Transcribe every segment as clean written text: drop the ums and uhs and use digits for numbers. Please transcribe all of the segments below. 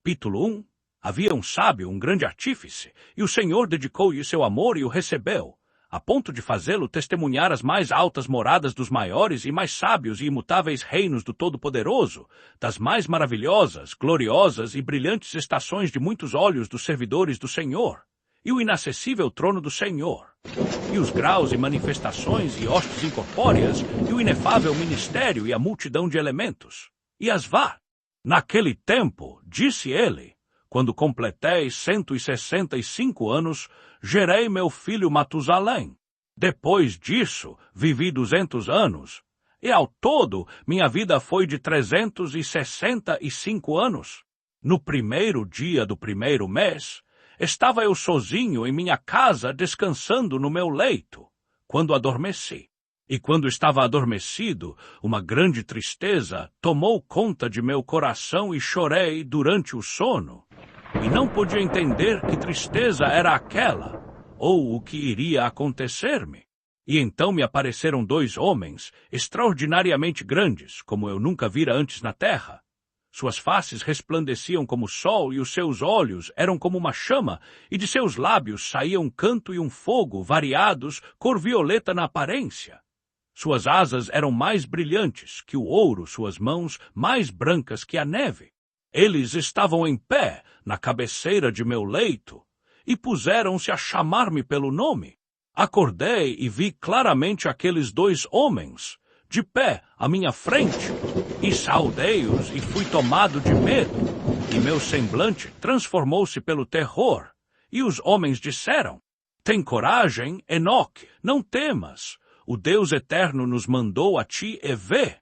Capítulo 1. Havia um sábio, um grande artífice, e o Senhor dedicou-lhe seu amor e o recebeu, a ponto de fazê-lo testemunhar as mais altas moradas dos maiores e mais sábios e imutáveis reinos do Todo-Poderoso, das mais maravilhosas, gloriosas e brilhantes estações de muitos olhos dos servidores do Senhor, e o inacessível trono do Senhor, e os graus e manifestações e hostes incorpóreas, e o inefável ministério e a multidão de elementos. E as vá. Naquele tempo, disse ele, quando completei 165 anos, gerei meu filho Matusalém. Depois disso, vivi 200 anos, e ao todo minha vida foi de 365 anos. No primeiro dia do primeiro mês, estava eu sozinho em minha casa descansando no meu leito, quando adormeci. E quando estava adormecido, uma grande tristeza tomou conta de meu coração e chorei durante o sono. E não podia entender que tristeza era aquela, ou o que iria acontecer-me. E então me apareceram dois homens, extraordinariamente grandes, como eu nunca vira antes na terra. Suas faces resplandeciam como o sol, e os seus olhos eram como uma chama, e de seus lábios saía um canto e um fogo variados, cor violeta na aparência. Suas asas eram mais brilhantes que o ouro, suas mãos mais brancas que a neve. Eles estavam em pé, na cabeceira de meu leito, e puseram-se a chamar-me pelo nome. Acordei e vi claramente aqueles dois homens, de pé à minha frente, e saudei-os e fui tomado de medo, e meu semblante transformou-se pelo terror. E os homens disseram: Tem coragem, Enoque, não temas. O Deus Eterno nos mandou a ti e vê.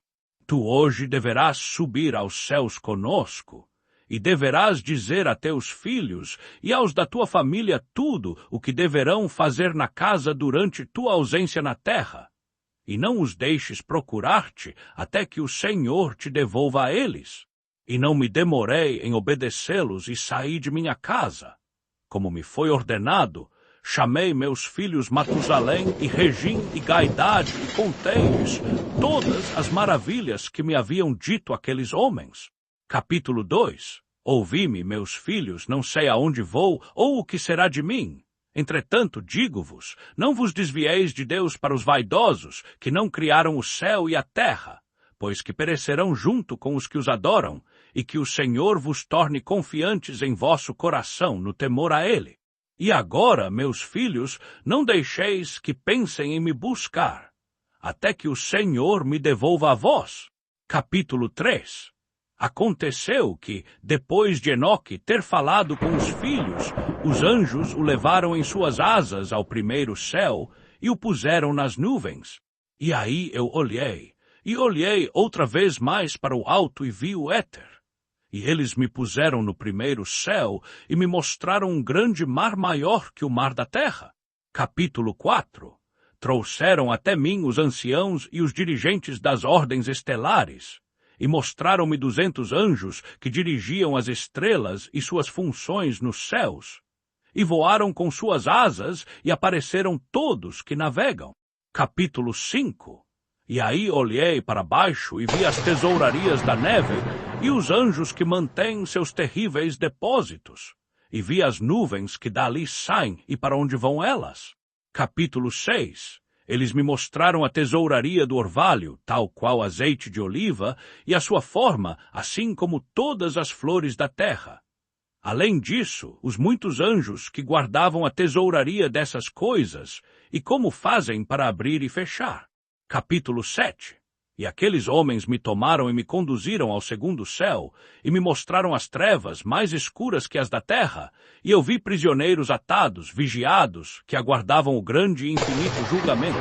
Tu hoje deverás subir aos céus conosco, e deverás dizer a teus filhos e aos da tua família tudo o que deverão fazer na casa durante tua ausência na terra. E não os deixes procurar-te até que o Senhor te devolva a eles. E não me demorei em obedecê-los e saí de minha casa. Como me foi ordenado, chamei meus filhos Matusalém e Regim e Gaidade e contei-lhes todas as maravilhas que me haviam dito aqueles homens. Capítulo 2. Ouvi-me, meus filhos, não sei aonde vou ou o que será de mim. Entretanto, digo-vos, não vos desvieis de Deus para os vaidosos, que não criaram o céu e a terra, pois que perecerão junto com os que os adoram, e que o Senhor vos torne confiantes em vosso coração no temor a Ele. E agora, meus filhos, não deixeis que pensem em me buscar, até que o Senhor me devolva a vós. Capítulo 3. Aconteceu que, depois de Enoque ter falado com os filhos, os anjos o levaram em suas asas ao primeiro céu e o puseram nas nuvens. E aí eu olhei outra vez mais para o alto e vi o éter. E eles me puseram no primeiro céu e me mostraram um grande mar maior que o mar da terra. Capítulo 4. Trouxeram até mim os anciãos e os dirigentes das ordens estelares, e mostraram-me 200 anjos que dirigiam as estrelas e suas funções nos céus, e voaram com suas asas e apareceram todos que navegam. Capítulo 5. E aí olhei para baixo e vi as tesourarias da neve e os anjos que mantêm seus terríveis depósitos, e vi as nuvens que dali saem e para onde vão elas. Capítulo 6. Eles me mostraram a tesouraria do orvalho, tal qual azeite de oliva, e a sua forma, assim como todas as flores da terra. Além disso, os muitos anjos que guardavam a tesouraria dessas coisas, e como fazem para abrir e fechar. Capítulo 7. E aqueles homens me tomaram e me conduziram ao segundo céu, e me mostraram as trevas mais escuras que as da terra, e eu vi prisioneiros atados, vigiados, que aguardavam o grande e infinito julgamento.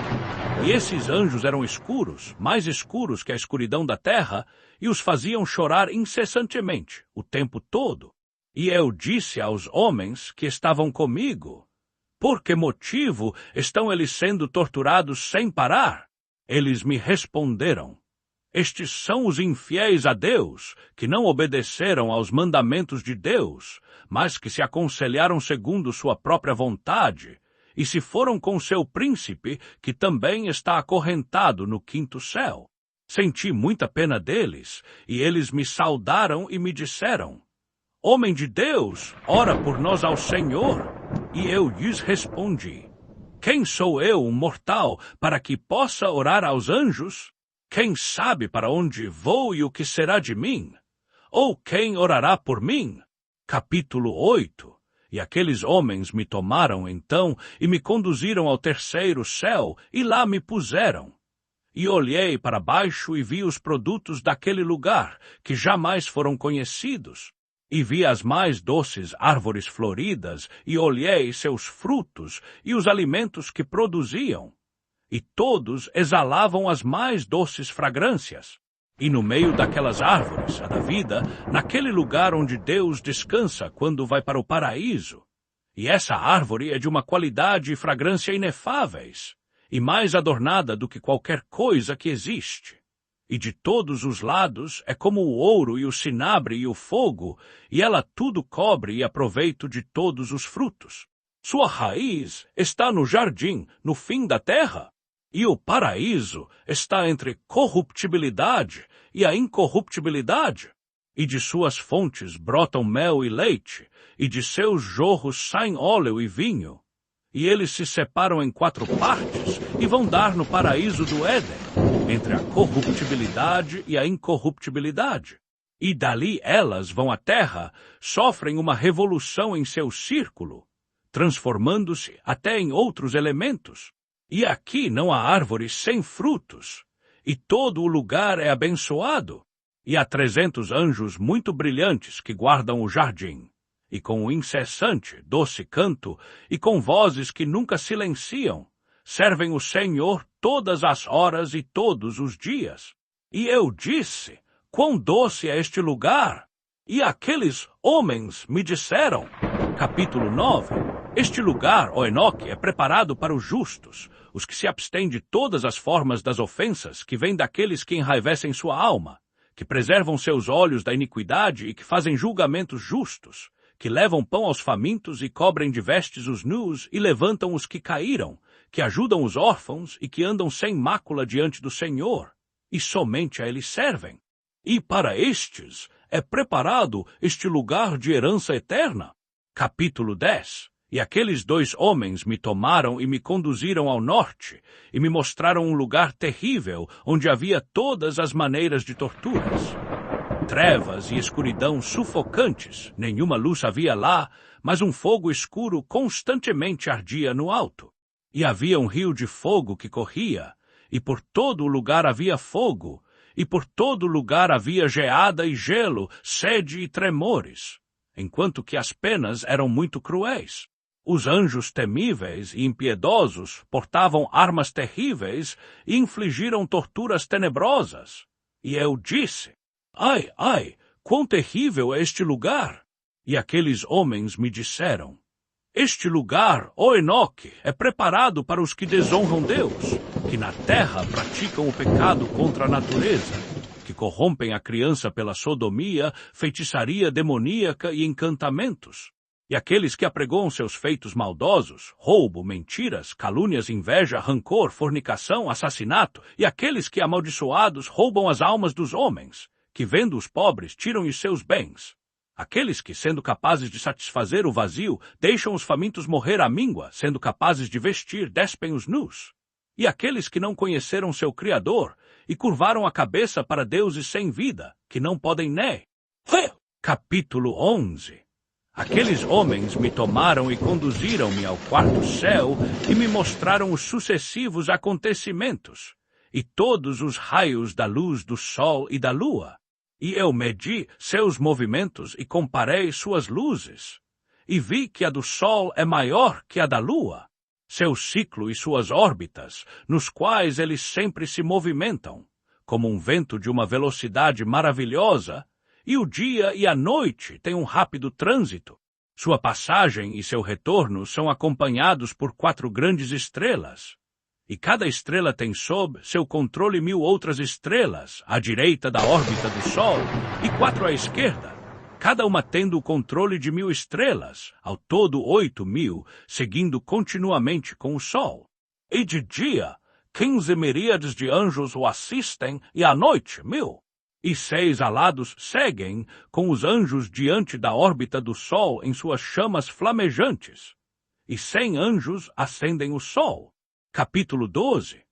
E esses anjos eram escuros, mais escuros que a escuridão da terra, e os faziam chorar incessantemente, o tempo todo. E eu disse aos homens que estavam comigo: Por que motivo estão eles sendo torturados sem parar? Eles me responderam: Estes são os infiéis a Deus, que não obedeceram aos mandamentos de Deus, mas que se aconselharam segundo sua própria vontade, e se foram com seu príncipe, que também está acorrentado no quinto céu. Senti muita pena deles, e eles me saudaram e me disseram: homem de Deus, ora por nós ao Senhor. E eu lhes respondi: quem sou eu, um mortal, para que possa orar aos anjos? Quem sabe para onde vou e o que será de mim? Ou quem orará por mim? Capítulo 8. E aqueles homens me tomaram então e me conduziram ao terceiro céu, e lá me puseram. E olhei para baixo e vi os produtos daquele lugar, que jamais foram conhecidos. E vi as mais doces árvores floridas, e olhei seus frutos e os alimentos que produziam. E todos exalavam as mais doces fragrâncias. E no meio daquelas árvores, a da vida, naquele lugar onde Deus descansa quando vai para o paraíso. E essa árvore é de uma qualidade e fragrância inefáveis, e mais adornada do que qualquer coisa que existe. E de todos os lados é como o ouro e o cinabre e o fogo, e ela tudo cobre e aproveita de todos os frutos. Sua raiz está no jardim, no fim da terra. E o paraíso está entre corruptibilidade e a incorruptibilidade. E de suas fontes brotam mel e leite, e de seus jorros saem óleo e vinho. E eles se separam em 4 partes e vão dar no paraíso do Éden, entre a corruptibilidade e a incorruptibilidade. E dali elas vão à terra, sofrem uma revolução em seu círculo, transformando-se até em outros elementos. E aqui não há árvores sem frutos, e todo o lugar é abençoado. E há 300 anjos muito brilhantes que guardam o jardim, e com um incessante, doce canto, e com vozes que nunca silenciam, servem o Senhor todas as horas e todos os dias. E eu disse: quão doce é este lugar! E aqueles homens me disseram, capítulo 9, este lugar, ó Enoque, é preparado para os justos, os que se abstêm de todas as formas das ofensas que vêm daqueles que enraivecem sua alma, que preservam seus olhos da iniquidade e que fazem julgamentos justos, que levam pão aos famintos e cobrem de vestes os nus e levantam os que caíram, que ajudam os órfãos e que andam sem mácula diante do Senhor, e somente a eles servem. E para estes é preparado este lugar de herança eterna. Capítulo 10. E aqueles 2 homens me tomaram e me conduziram ao norte, e me mostraram um lugar terrível, onde havia todas as maneiras de torturas. Trevas e escuridão sufocantes, nenhuma luz havia lá, mas um fogo escuro constantemente ardia no alto. E havia um rio de fogo que corria, e por todo o lugar havia fogo, e por todo o lugar havia geada e gelo, sede e tremores, enquanto que as penas eram muito cruéis. Os anjos temíveis e impiedosos portavam armas terríveis e infligiram torturas tenebrosas. E eu disse: ai, ai, quão terrível é este lugar! E aqueles homens me disseram: este lugar, ó Enoque, é preparado para os que desonram Deus, que na terra praticam o pecado contra a natureza, que corrompem a criança pela sodomia, feitiçaria demoníaca e encantamentos. E aqueles que apregoam seus feitos maldosos, roubo, mentiras, calúnias, inveja, rancor, fornicação, assassinato, e aqueles que, amaldiçoados, roubam as almas dos homens, que, vendo os pobres, tiram-lhes seus bens. Aqueles que, sendo capazes de satisfazer o vazio, deixam os famintos morrer à míngua, sendo capazes de vestir, despem os nus. E aqueles que não conheceram seu Criador, e curvaram a cabeça para deuses sem vida, que não podem nem. Capítulo 11. Aqueles homens me tomaram e conduziram-me ao 4º céu e me mostraram os sucessivos acontecimentos, e todos os raios da luz do sol e da lua. E eu medi seus movimentos e comparei suas luzes, e vi que a do sol é maior que a da lua, seu ciclo e suas órbitas, nos quais eles sempre se movimentam, como um vento de uma velocidade maravilhosa, e o dia e a noite têm um rápido trânsito. Sua passagem e seu retorno são acompanhados por 4 grandes estrelas. E cada estrela tem sob seu controle 1000 outras estrelas, à direita da órbita do Sol, e 4 à esquerda, cada uma tendo o controle de 1000 estrelas, ao todo 8000, seguindo continuamente com o Sol. E de dia, 15 miríades de anjos o assistem, e à noite 1000. E 6 alados seguem com os anjos diante da órbita do Sol em suas chamas flamejantes. E 100 anjos acendem o Sol. Capítulo 12.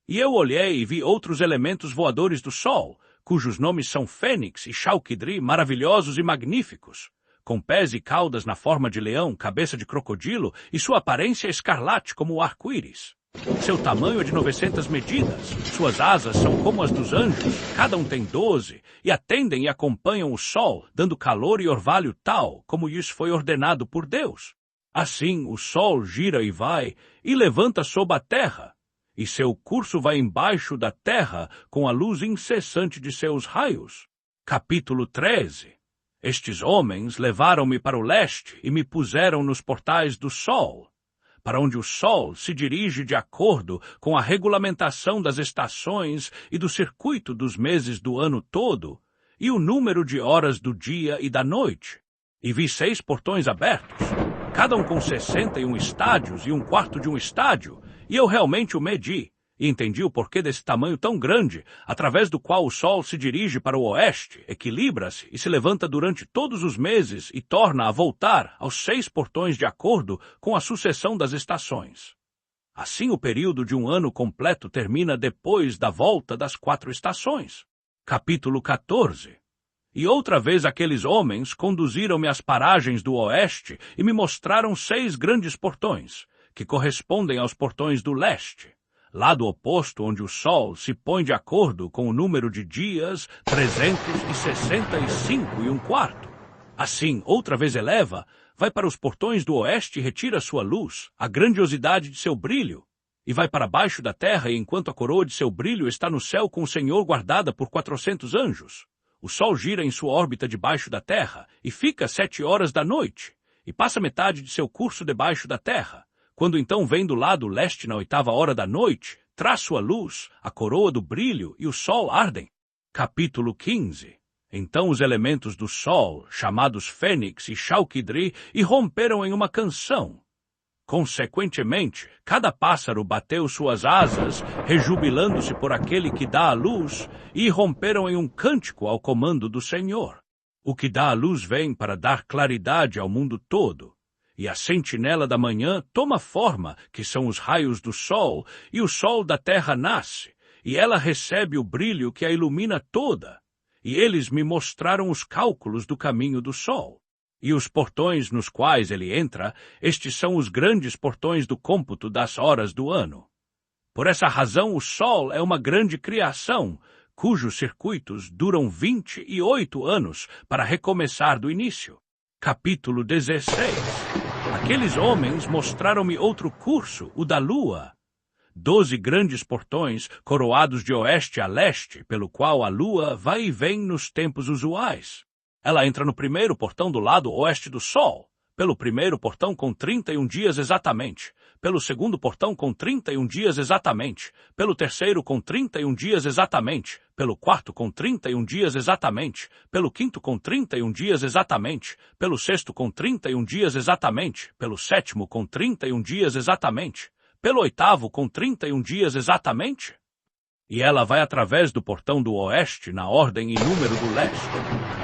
E eu olhei e vi outros elementos voadores do Sol, cujos nomes são Fênix e Chalquidri, maravilhosos e magníficos, com pés e caudas na forma de leão, cabeça de crocodilo, e sua aparência escarlate como o arco-íris. Seu tamanho é de 900 medidas, suas asas são como as dos anjos, cada um tem 12, e atendem e acompanham o Sol, dando calor e orvalho tal, como isso foi ordenado por Deus. Assim o Sol gira e vai, e levanta sob a terra, e seu curso vai embaixo da terra com a luz incessante de seus raios. Capítulo 13. Estes homens levaram-me para o leste e me puseram nos portais do Sol, para onde o Sol se dirige de acordo com a regulamentação das estações e do circuito dos meses do ano todo, e o número de horas do dia e da noite. E vi 6 portões abertos, cada um com 61 estádios e um quarto de um estádio, e eu realmente o medi, e entendi o porquê desse tamanho tão grande, através do qual o Sol se dirige para o oeste, equilibra-se e se levanta durante todos os meses e torna a voltar aos 6 portões de acordo com a sucessão das estações. Assim o período de um ano completo termina depois da volta das 4 estações. Capítulo 14. E outra vez aqueles homens conduziram-me às paragens do oeste e me mostraram 6 grandes portões, que correspondem aos portões do leste, lado oposto onde o Sol se põe de acordo com o número de dias 365 e um quarto. Assim, outra vez eleva, vai para os portões do oeste e retira sua luz, a grandiosidade de seu brilho, e vai para baixo da terra, e enquanto a coroa de seu brilho está no céu com o Senhor guardada por 400 anjos. O Sol gira em sua órbita debaixo da terra, e fica 7 horas da noite, e passa metade de seu curso debaixo da terra. Quando então vem do lado leste na 8ª hora da noite, traz sua luz, a coroa do brilho e o Sol ardem. Capítulo 15. Então os elementos do Sol, chamados Fênix e Chalquidri, irromperam em uma canção. Consequentemente, cada pássaro bateu suas asas, rejubilando-se por aquele que dá a luz, e irromperam em um cântico ao comando do Senhor. O que dá a luz vem para dar claridade ao mundo todo. E a sentinela da manhã toma forma, que são os raios do Sol, e o Sol da terra nasce, e ela recebe o brilho que a ilumina toda. E eles me mostraram os cálculos do caminho do Sol. E os portões nos quais ele entra, estes são os grandes portões do cômputo das horas do ano. Por essa razão o Sol é uma grande criação, cujos circuitos duram 28 anos para recomeçar do início. Capítulo 16. Aqueles homens mostraram-me outro curso, o da lua. 12 grandes portões, coroados de oeste a leste, pelo qual a lua vai e vem nos tempos usuais. Ela entra no primeiro portão do lado oeste do Sol, pelo primeiro portão com 31 dias exatamente, pelo segundo portão com 31 dias exatamente, pelo terceiro com 31 dias exatamente, pelo quarto com 31 dias exatamente, pelo quinto com 31 dias exatamente, pelo sexto com 31 dias exatamente, pelo sétimo com 31 dias exatamente, pelo oitavo com 31 dias exatamente. E ela vai através do portão do oeste na ordem e número do leste,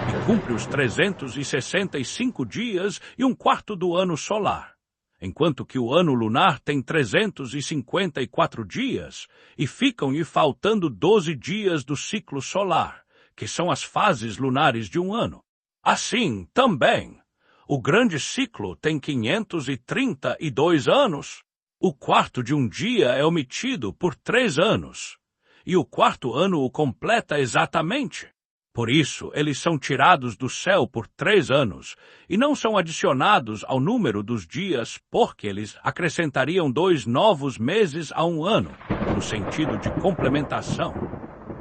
e cumpre os 365 dias e um quarto do ano solar, enquanto que o ano lunar tem 354 dias, e ficam-lhe faltando 12 dias do ciclo solar, que são as fases lunares de um ano. Assim, também, o grande ciclo tem 532 anos. O quarto de um dia é omitido por 3 anos, e o quarto ano o completa exatamente. Por isso, eles são tirados do céu por 3 anos, e não são adicionados ao número dos dias, porque eles acrescentariam 2 novos meses a um ano, no sentido de complementação,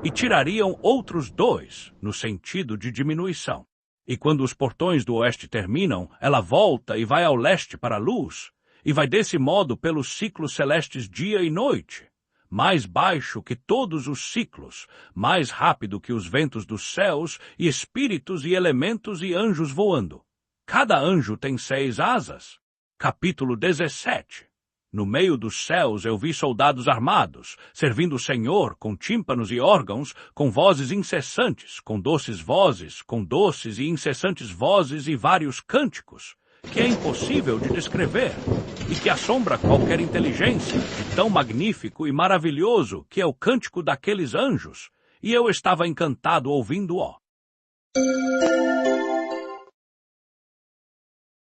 e tirariam outros 2, no sentido de diminuição. E quando os portões do oeste terminam, ela volta e vai ao leste para a luz, e vai desse modo pelos ciclos celestes dia e noite, mais baixo que todos os ciclos, mais rápido que os ventos dos céus, e espíritos e elementos e anjos voando. Cada anjo tem 6 asas. Capítulo 17. No meio dos céus eu vi soldados armados, servindo o Senhor com tímpanos e órgãos, com vozes incessantes, com doces e incessantes vozes e vários cânticos, que é impossível de descrever, e que assombra qualquer inteligência, de tão magnífico e maravilhoso que é o cântico daqueles anjos, e eu estava encantado ouvindo-o.